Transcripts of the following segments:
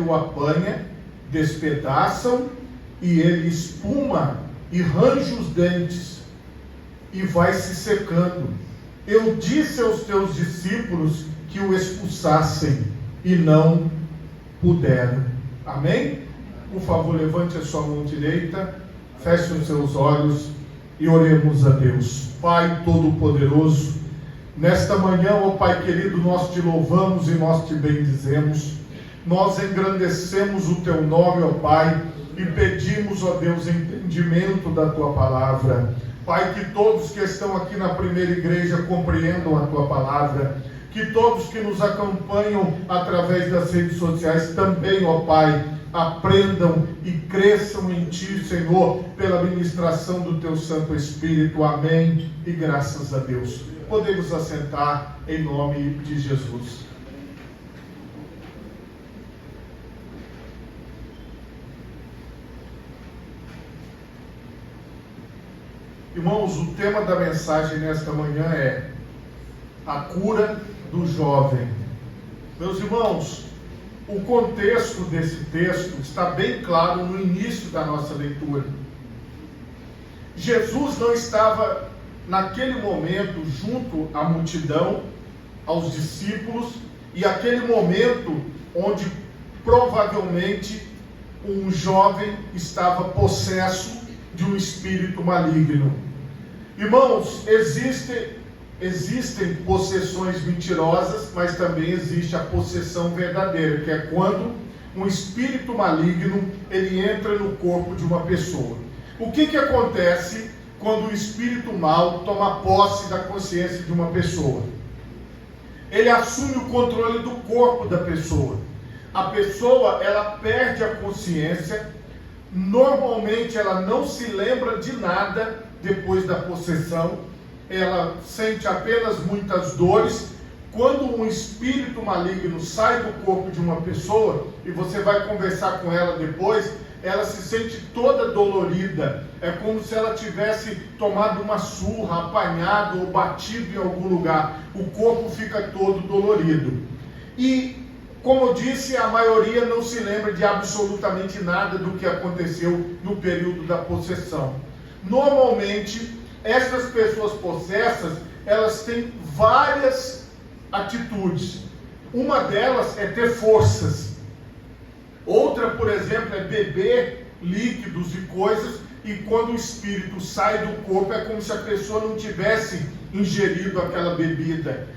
o apanha, despedaçam, e ele espuma e range os dentes, e vai se secando. Eu disse aos teus discípulos que o expulsassem, e não puderam. Amém? Por favor, levante a sua mão direita, feche os seus olhos e oremos a Deus. Pai Todo-Poderoso, nesta manhã, ó Pai querido, nós te louvamos e nós te bendizemos. Nós engrandecemos o teu nome, ó Pai, e pedimos, ó Deus, entendimento da tua palavra. Pai, que todos que estão aqui na primeira igreja compreendam a tua palavra, que todos que nos acompanham através das redes sociais também, ó Pai, aprendam e cresçam em ti, Senhor, pela ministração do teu Santo Espírito. Amém e graças a Deus. Podemos assentar em nome de Jesus. Irmãos, o tema da mensagem nesta manhã é a cura do jovem. Meus irmãos, o contexto desse texto está bem claro no início da nossa leitura. Jesus não estava naquele momento junto à multidão, aos discípulos, e aquele momento onde provavelmente um jovem estava possesso de um espírito maligno. Irmãos, existem possessões mentirosas, mas também existe a possessão verdadeira, que é quando um espírito maligno ele entra no corpo de uma pessoa. O que acontece quando o espírito mau toma posse da consciência de uma pessoa? Ele assume o controle do corpo da pessoa. A pessoa, ela perde a consciência. Normalmente ela não se lembra de nada depois da possessão, ela sente apenas muitas dores. Quando um espírito maligno sai do corpo de uma pessoa, e você vai conversar com ela depois, ela se sente toda dolorida, é como se ela tivesse tomado uma surra, apanhado ou batido em algum lugar, o corpo fica todo dolorido. E como eu disse, a maioria não se lembra de absolutamente nada do que aconteceu no período da possessão. Normalmente, essas pessoas possessas, elas têm várias atitudes. Uma delas é ter forças. Outra, por exemplo, é beber líquidos e coisas, e quando o espírito sai do corpo, é como se a pessoa não tivesse ingerido aquela bebida.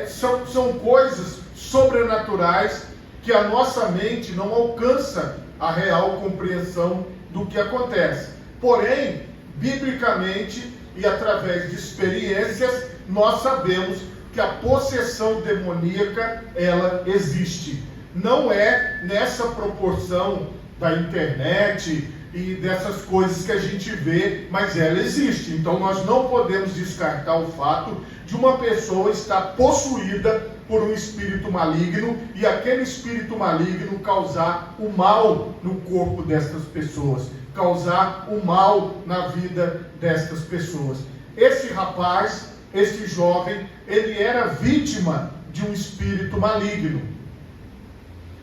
São coisas sobrenaturais que a nossa mente não alcança a real compreensão do que acontece. Porém, biblicamente e através de experiências, nós sabemos que a possessão demoníaca, ela existe. Não é nessa proporção da internet e dessas coisas que a gente vê, mas ela existe. Então nós não podemos descartar o fato de uma pessoa estar possuída por um espírito maligno e aquele espírito maligno causar o mal no corpo destas pessoas, causar o mal na vida destas pessoas. Esse rapaz, esse jovem, ele era vítima de um espírito maligno.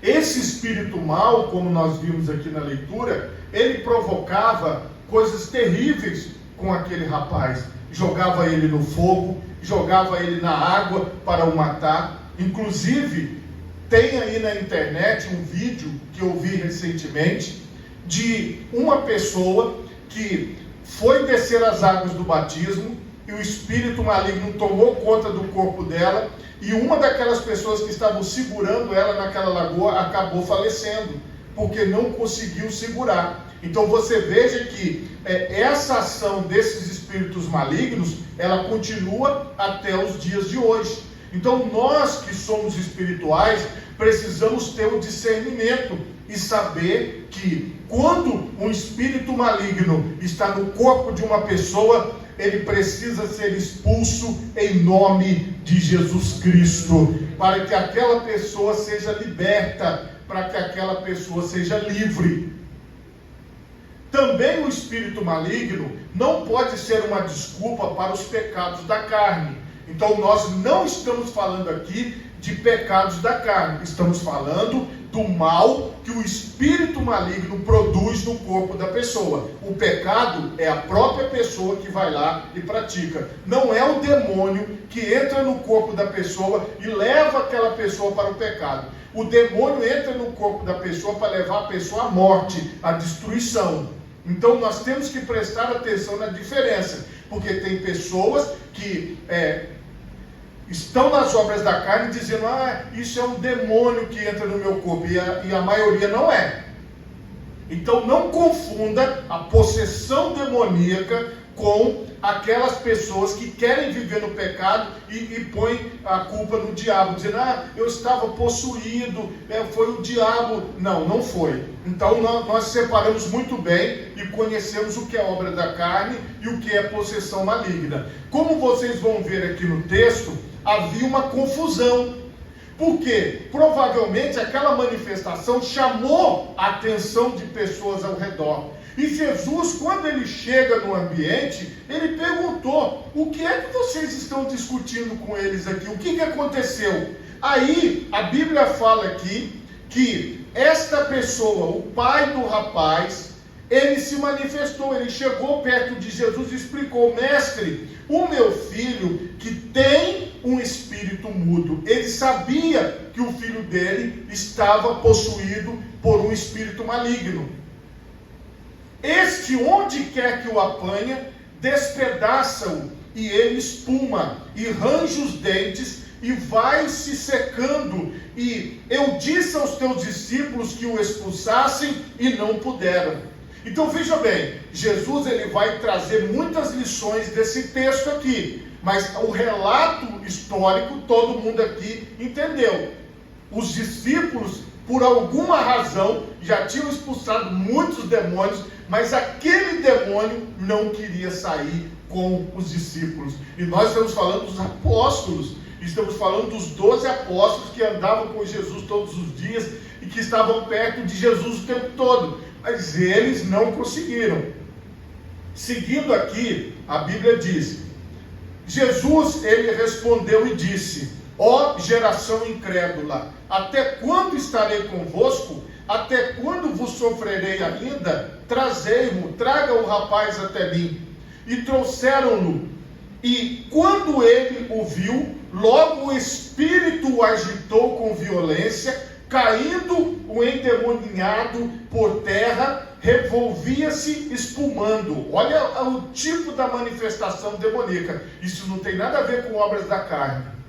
Esse espírito mal, como nós vimos aqui na leitura, ele provocava coisas terríveis com aquele rapaz. Jogava ele no fogo, jogava ele na água para o matar. Inclusive, tem aí na internet um vídeo que eu vi recentemente de uma pessoa que foi descer as águas do batismo e o espírito maligno tomou conta do corpo dela, e uma daquelas pessoas que estavam segurando ela naquela lagoa acabou falecendo, porque não conseguiu segurar. Então você veja que essa ação desses espíritos malignos, ela continua até os dias de hoje. Então nós que somos espirituais, precisamos ter o discernimento e saber que quando um espírito maligno está no corpo de uma pessoa, ele precisa ser expulso em nome de Jesus Cristo, para que aquela pessoa seja liberta, para que aquela pessoa seja livre. Também o espírito maligno não pode ser uma desculpa para os pecados da carne. Então nós não estamos falando aqui de pecados da carne, estamos falando do mal que o espírito maligno produz no corpo da pessoa. O pecado é a própria pessoa que vai lá e pratica. Não é o demônio que entra no corpo da pessoa e leva aquela pessoa para o pecado. O demônio entra no corpo da pessoa para levar a pessoa à morte, à destruição. Então nós temos que prestar atenção na diferença, porque tem pessoas que estão nas obras da carne dizendo, isso é um demônio que entra no meu corpo, e a maioria não é. Então não confunda a possessão demoníaca com aquelas pessoas que querem viver no pecado e põem a culpa no diabo, dizendo, eu estava possuído, foi o diabo. Não, não foi. Então nós separamos muito bem e conhecemos o que é obra da carne e o que é possessão maligna. Como vocês vão ver aqui no texto, havia uma confusão, porque provavelmente aquela manifestação chamou a atenção de pessoas ao redor. E Jesus, quando ele chega no ambiente, ele perguntou, o que é que vocês estão discutindo com eles aqui? O que aconteceu? Aí, a Bíblia fala aqui, que esta pessoa, o pai do rapaz, ele se manifestou, ele chegou perto de Jesus e explicou, mestre, o meu filho que tem um espírito mudo, ele sabia que o filho dele estava possuído por um espírito maligno. Este, onde quer que o apanha, despedaça-o, e ele espuma, e range os dentes, e vai se secando. E eu disse aos teus discípulos que o expulsassem, e não puderam. Então veja bem, Jesus ele vai trazer muitas lições desse texto aqui, mas o relato histórico todo mundo aqui entendeu. Os discípulos, por alguma razão, já tinham expulsado muitos demônios, mas aquele demônio não queria sair com os discípulos. E nós estamos falando dos apóstolos, estamos falando dos 12 apóstolos que andavam com Jesus todos os dias e que estavam perto de Jesus o tempo todo, mas eles não conseguiram. Seguindo aqui, a Bíblia diz, Jesus, ele respondeu e disse, ó geração incrédula, até quando estarei convosco? Até quando vos sofrerei ainda? Trazei-mo, traga o rapaz até mim. E trouxeram-no. E quando ele o viu, logo o espírito o agitou com violência, caindo o endemoniado por terra, revolvia-se espumando. Olha o tipo da manifestação demoníaca. Isso não tem nada a ver com obras da carne.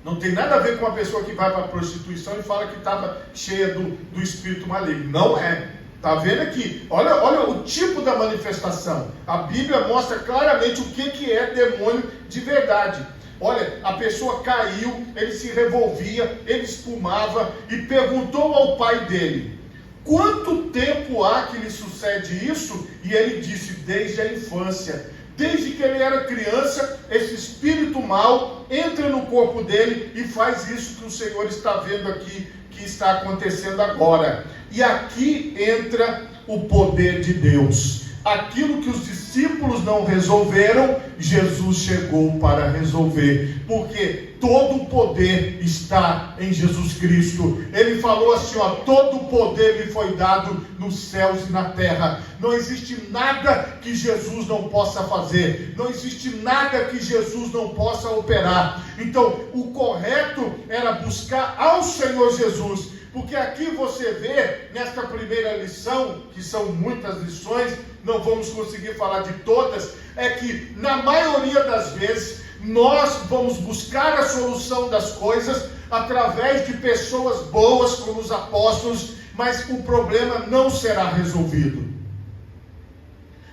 Não tem nada a ver com uma pessoa que vai para a prostituição e fala que estava cheia do espírito maligno. Não é. Está vendo aqui? Olha o tipo da manifestação. A Bíblia mostra claramente o que é demônio de verdade. Olha, a pessoa caiu, ele se revolvia, ele espumava e perguntou ao pai dele, quanto tempo há que lhe sucede isso? E ele disse, desde a infância. Desde que ele era criança, esse espírito mau entra no corpo dele e faz isso que o Senhor está vendo aqui, que está acontecendo agora. E aqui entra o poder de Deus. Aquilo que os discípulos não resolveram, Jesus chegou para resolver, porque todo o poder está em Jesus Cristo. Ele falou assim, todo o poder lhe foi dado nos céus e na terra. Não existe nada que Jesus não possa fazer, não existe nada que Jesus não possa operar. Então o correto era buscar ao Senhor Jesus, porque aqui você vê, nesta primeira lição, que são muitas lições, não vamos conseguir falar de todas, é que na maioria das vezes nós vamos buscar a solução das coisas através de pessoas boas como os apóstolos, mas o problema não será resolvido.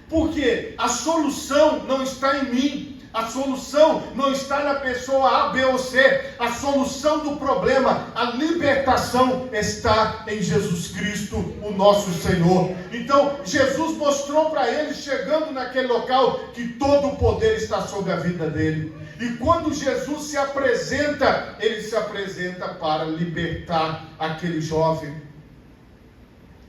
Porque a solução não está em mim. A solução não está na pessoa A, B ou C. A solução do problema, a libertação está em Jesus Cristo, o nosso Senhor. Então, Jesus mostrou para ele, chegando naquele local, que todo o poder está sobre a vida dele. E quando Jesus se apresenta, ele se apresenta para libertar aquele jovem.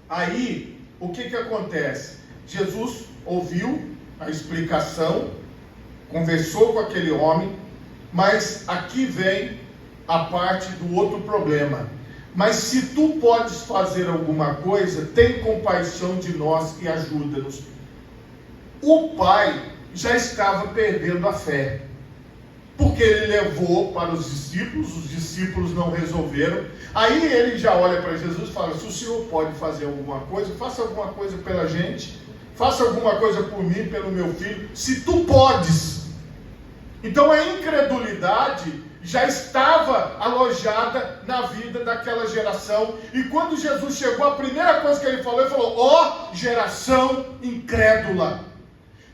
Aí, o que acontece? Jesus ouviu a explicação, conversou com aquele homem, mas aqui vem a parte do outro problema. mas se tu podes fazer alguma coisa, tem compaixão de nós e ajuda-nos. O pai já estava perdendo a fé, porque ele levou para os discípulos não resolveram. Aí ele já olha para Jesus e fala: se o Senhor pode fazer alguma coisa, faça alguma coisa pela gente, faça alguma coisa por mim, pelo meu filho, se tu podes. Então a incredulidade já estava alojada na vida daquela geração, e quando Jesus chegou, a primeira coisa que ele falou: ó geração incrédula.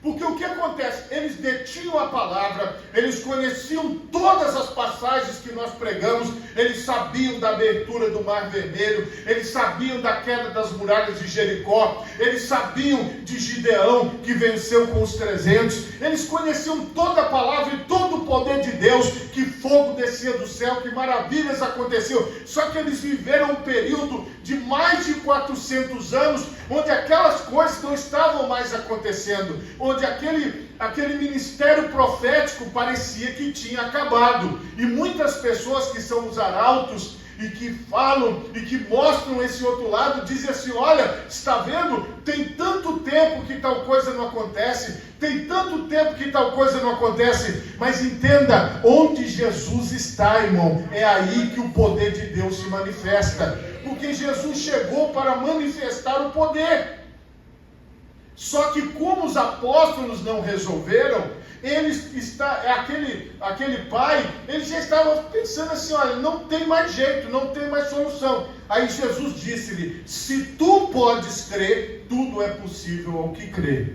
Porque o que acontece? Eles detinham a palavra, eles conheciam todas as passagens que nós pregamos, eles sabiam da abertura do Mar Vermelho, eles sabiam da queda das muralhas de Jericó, eles sabiam de Gideão que venceu com os 300, eles conheciam toda a palavra e todo o poder de Deus, que fogo descia do céu, que maravilhas aconteciam. Só que eles viveram um período de mais de 400 anos, onde aquelas coisas não estavam mais acontecendo, onde aquele ministério profético parecia que tinha acabado. E muitas pessoas que são os arautos e que falam e que mostram esse outro lado, dizem assim: olha, está vendo? Tem tanto tempo que tal coisa não acontece, tem tanto tempo que tal coisa não acontece. Mas entenda, onde Jesus está, irmão, é aí que o poder de Deus se manifesta, porque Jesus chegou para manifestar o poder. Só que como os apóstolos não resolveram, aquele pai, ele já estava pensando assim: olha, não tem mais jeito, não tem mais solução. Aí Jesus disse-lhe: se tu podes crer, tudo é possível ao que crê.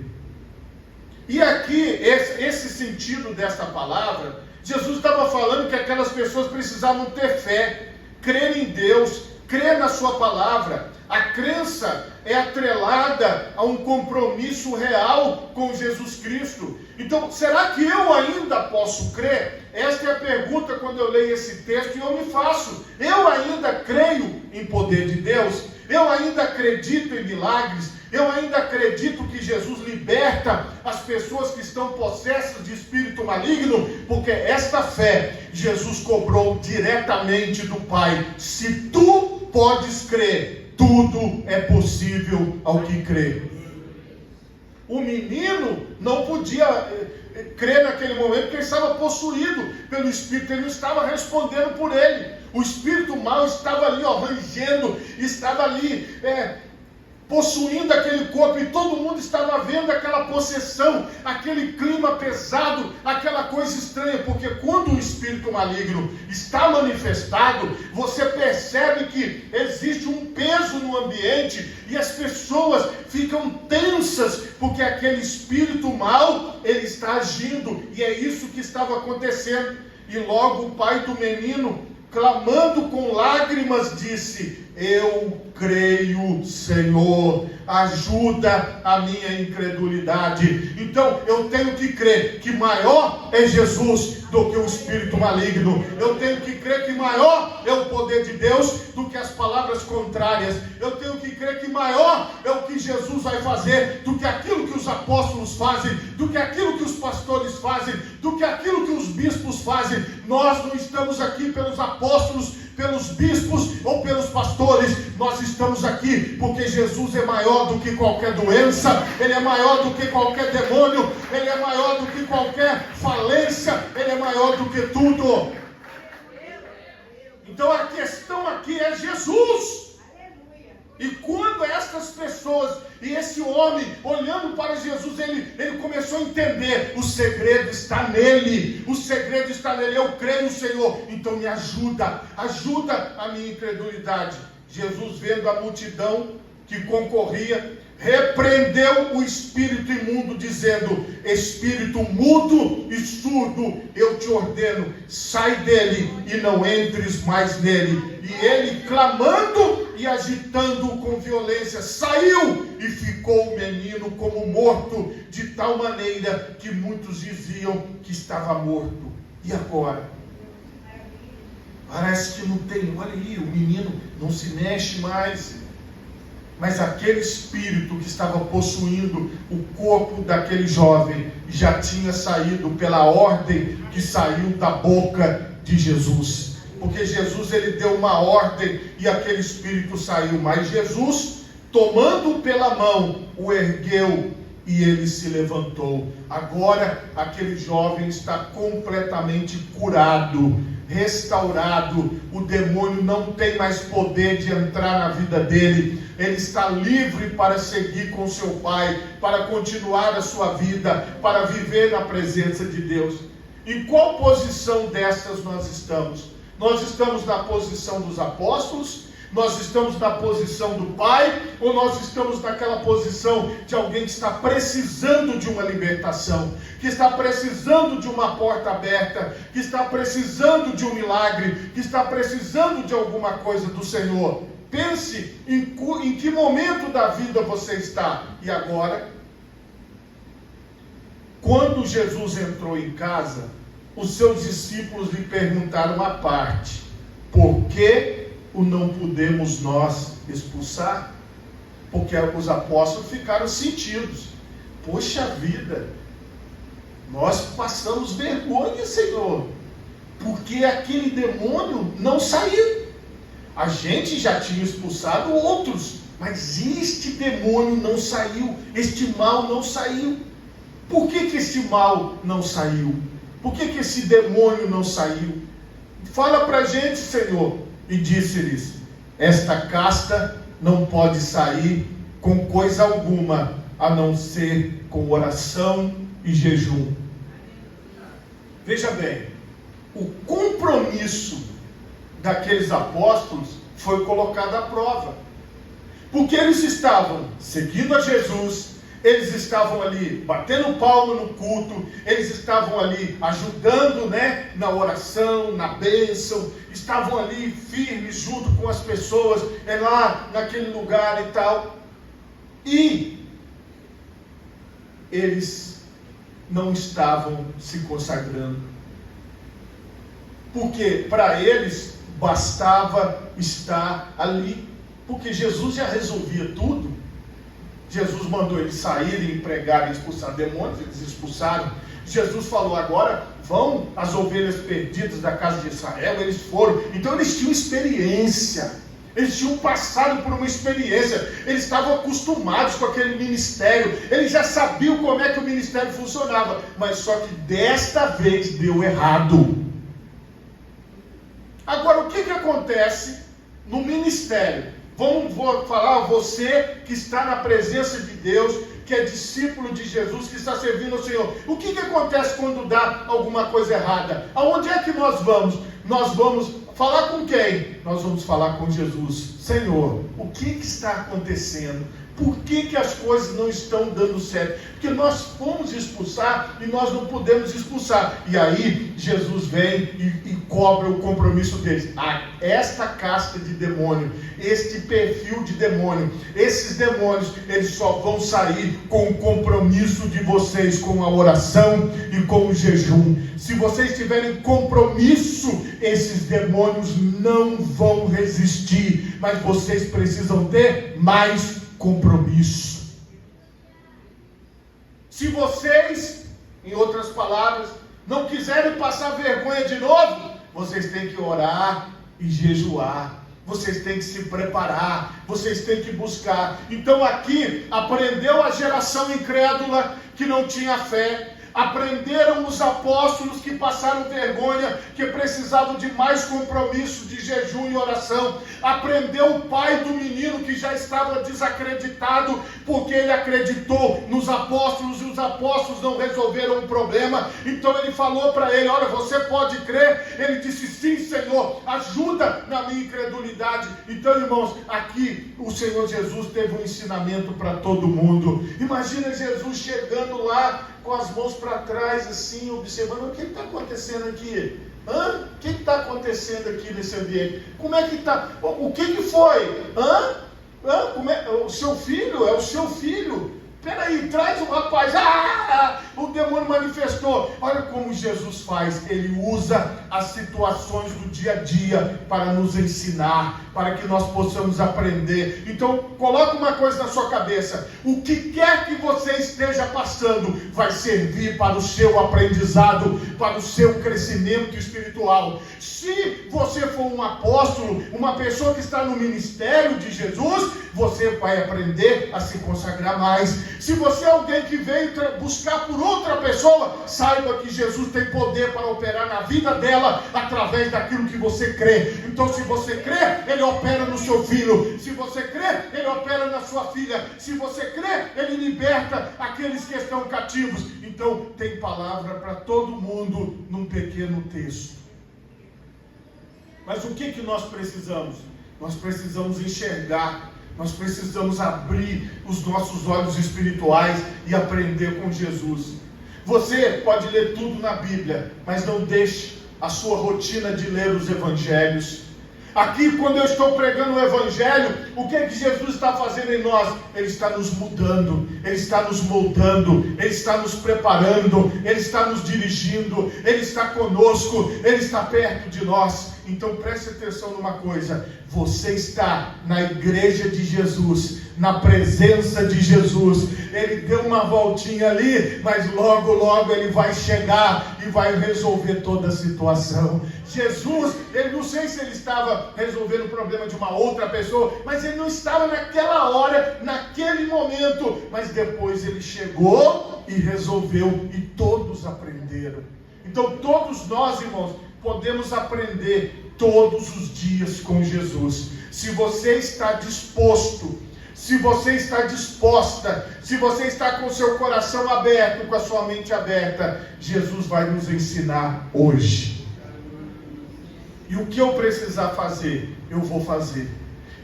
E aqui, esse sentido dessa palavra, Jesus estava falando que aquelas pessoas precisavam ter fé, crer em Deus, crer na sua palavra. A crença é atrelada a um compromisso real com Jesus Cristo. Então, será que eu ainda posso crer? Esta é a pergunta quando eu leio esse texto, e eu me faço. Eu ainda creio em poder de Deus? Eu ainda acredito em milagres? Eu ainda acredito que Jesus liberta as pessoas que estão possessas de espírito maligno? Porque esta fé, Jesus cobrou diretamente do Pai. Se tu podes crer, tudo é possível ao que crê. O menino não podia crer naquele momento, porque ele estava possuído pelo Espírito, ele não estava respondendo por ele. O espírito mau estava ali, rangendo, estava ali possuindo aquele corpo, e todo mundo estava vendo aquela possessão, aquele clima pesado, aquela coisa estranha, porque quando o espírito maligno está manifestado, você percebe que existe um peso no ambiente, e as pessoas ficam tensas, porque aquele espírito mau, ele está agindo, e é isso que estava acontecendo. E logo o pai do menino, clamando com lágrimas, disse: eu creio, Senhor, ajuda a minha incredulidade. Então eu tenho que crer que maior é Jesus do que o espírito maligno. Eu tenho que crer que maior é o poder de Deus do que as palavras contrárias. Eu tenho que crer que maior é o que Jesus vai fazer do que aquilo que os apóstolos fazem, do que aquilo que os pastores fazem, do que aquilo que os bispos fazem. Nós não estamos aqui pelos apóstolos, pelos bispos ou pelos pastores. Nós estamos aqui porque Jesus é maior do que qualquer doença, Ele é maior do que qualquer demônio, Ele é maior do que qualquer falência, Ele é maior do que tudo. Então a questão aqui é Jesus. E quando estas pessoas e esse homem, olhando para Jesus, ele começou a entender: o segredo está nele, o segredo está nele. Eu creio no Senhor, então me ajuda a minha incredulidade. Jesus, vendo a multidão que concorria, repreendeu o espírito imundo, dizendo: espírito mudo e surdo, eu te ordeno, sai dele e não entres mais nele. E ele, clamando e agitando-o com violência, saiu, e ficou o menino como morto, de tal maneira que muitos diziam que estava morto. E agora? Parece que não tem, olha aí, o menino não se mexe mais. Mas aquele espírito que estava possuindo o corpo daquele jovem já tinha saído pela ordem que saiu da boca de Jesus. porque Jesus ele deu uma ordem e aquele espírito saiu, mas Jesus, tomando pela mão, o ergueu e ele se levantou. Agora aquele jovem está completamente curado, restaurado. O demônio não tem mais poder de entrar na vida dele. Ele está livre para seguir com seu pai, para continuar a sua vida, para viver na presença de Deus. Em qual posição dessas nós estamos? Nós estamos na posição dos apóstolos? Nós estamos na posição do Pai, ou nós estamos naquela posição de alguém que está precisando de uma libertação, que está precisando de uma porta aberta, que está precisando de um milagre, que está precisando de alguma coisa do Senhor? Pense em que momento da vida você está. E agora, quando Jesus entrou em casa, os seus discípulos lhe perguntaram à parte: por que o não podemos nós expulsar? Porque os apóstolos ficaram sentidos. Poxa vida, nós passamos vergonha, Senhor, porque aquele demônio não saiu. A gente já tinha expulsado outros, mas este demônio não saiu, este mal não saiu. Por que este mal não saiu? Por que esse demônio não saiu? Fala para a gente, Senhor. E disse-lhes: esta casta não pode sair com coisa alguma, a não ser com oração e jejum. Veja bem, o compromisso daqueles apóstolos foi colocado à prova, porque eles estavam seguindo a Jesus, eles estavam ali batendo palma no culto, eles estavam ali ajudando, na oração, na bênção, estavam ali firmes junto com as pessoas, lá naquele lugar e tal. E eles não estavam se consagrando, porque para eles bastava estar ali, porque Jesus já resolvia tudo. Jesus mandou eles saírem, pregarem, expulsar demônios, eles expulsaram. Jesus falou: agora vão as ovelhas perdidas da casa de Israel. Eles foram. Então eles tinham experiência, eles tinham passado por uma experiência, eles estavam acostumados com aquele ministério, eles já sabiam como é que o ministério funcionava, mas só que desta vez deu errado. Agora, o que acontece no ministério? Vou falar, você que está na presença de Deus, que é discípulo de Jesus, que está servindo ao Senhor. O que acontece quando dá alguma coisa errada? Aonde é que nós vamos? Nós vamos falar com quem? Nós vamos falar com Jesus. Senhor, o que está acontecendo? Por que as coisas não estão dando certo? Porque nós fomos expulsar e nós não podemos expulsar. E aí Jesus vem e cobra o compromisso deles. Esta casta de demônio, este perfil de demônio, esses demônios, eles só vão sair com o compromisso de vocês, com a oração e com o jejum. Se vocês tiverem compromisso, esses demônios não vão resistir. Mas vocês precisam ter mais compromisso. Se vocês, em outras palavras, não quiserem passar vergonha de novo, vocês têm que orar e jejuar. Vocês têm que se preparar, vocês têm que buscar. Então aqui aprendeu a geração incrédula que não tinha fé. Aprenderam os apóstolos que passaram vergonha, que precisavam de mais compromisso de jejum e oração. Aprendeu o pai do menino que já estava desacreditado, porque ele acreditou nos apóstolos e os apóstolos não resolveram o problema. Então ele falou para ele: olha, você pode crer? Ele disse: sim, Senhor, ajuda na minha incredulidade. Então, irmãos, aqui o Senhor Jesus teve um ensinamento para todo mundo. Imagina Jesus chegando lá com as mãos para trás, assim, observando: o que está acontecendo aqui? O que está acontecendo aqui nesse ambiente? Como é que está? O que foi? Como é? O seu filho? É o seu filho? Peraí, traz o rapaz. O demônio manifestou. Olha como Jesus faz. Ele usa as situações do dia a dia para nos ensinar, para que nós possamos aprender. Então, coloque uma coisa na sua cabeça: o que quer que você esteja passando vai servir para o seu aprendizado, para o seu crescimento espiritual. Se você for um apóstolo, uma pessoa que está no ministério de Jesus, você vai aprender a se consagrar mais. Se você é alguém que veio buscar por outra pessoa, saiba que Jesus tem poder para operar na vida dela através daquilo que você crê. Então, se você crê, Ele opera no seu filho. Se você crê, Ele opera na sua filha. Se você crê, Ele liberta aqueles que estão cativos. Então, tem palavra para todo mundo num pequeno texto. Mas o que nós precisamos? Nós precisamos enxergar. Nós precisamos abrir os nossos olhos espirituais e aprender com Jesus. Você pode ler tudo na Bíblia, mas não deixe a sua rotina de ler os evangelhos. Aqui, quando eu estou pregando o evangelho, o que é que Jesus está fazendo em nós? Ele está nos mudando, Ele está nos moldando, Ele está nos preparando, Ele está nos dirigindo, Ele está conosco, Ele está perto de nós. Então preste atenção numa coisa: você está na igreja de Jesus, na presença de Jesus. Ele deu uma voltinha ali, mas logo, logo Ele vai chegar e vai resolver toda a situação. Jesus, ele não sei se Ele estava resolvendo o problema de uma outra pessoa, mas Ele não estava naquela hora, naquele momento, mas depois Ele chegou e resolveu, e todos aprenderam. Então todos nós, irmãos, podemos aprender todos os dias com Jesus. Se você está disposto, se você está disposta, se você está com o seu coração aberto, com a sua mente aberta, Jesus vai nos ensinar hoje. E o que eu precisar fazer, eu vou fazer.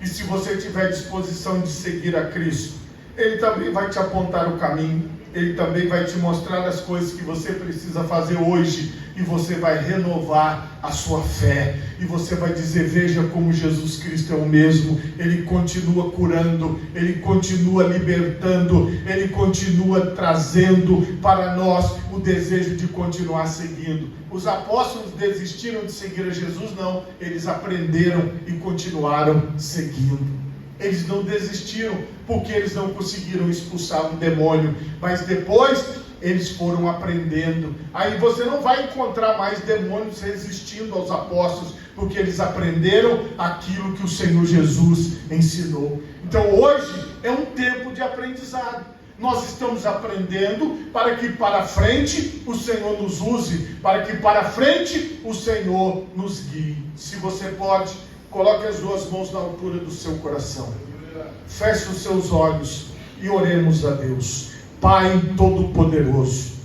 E se você tiver disposição de seguir a Cristo, Ele também vai te apontar o caminho. Ele também vai te mostrar as coisas que você precisa fazer hoje. E você vai renovar a sua fé. E você vai dizer: veja como Jesus Cristo é o mesmo. Ele continua curando, Ele continua libertando, Ele continua trazendo para nós o desejo de continuar seguindo. Os apóstolos desistiram de seguir a Jesus? Não. Eles aprenderam e continuaram seguindo. Eles não desistiram porque eles não conseguiram expulsar um demônio, mas depois eles foram aprendendo. Aí você não vai encontrar mais demônios resistindo aos apóstolos, porque eles aprenderam aquilo que o Senhor Jesus ensinou. Então hoje é um tempo de aprendizado. Nós estamos aprendendo para que para frente o Senhor nos use, para que para frente o Senhor nos guie. Se você pode, coloque as duas mãos na altura do seu coração. Feche os seus olhos e oremos a Deus. Pai Todo-Poderoso,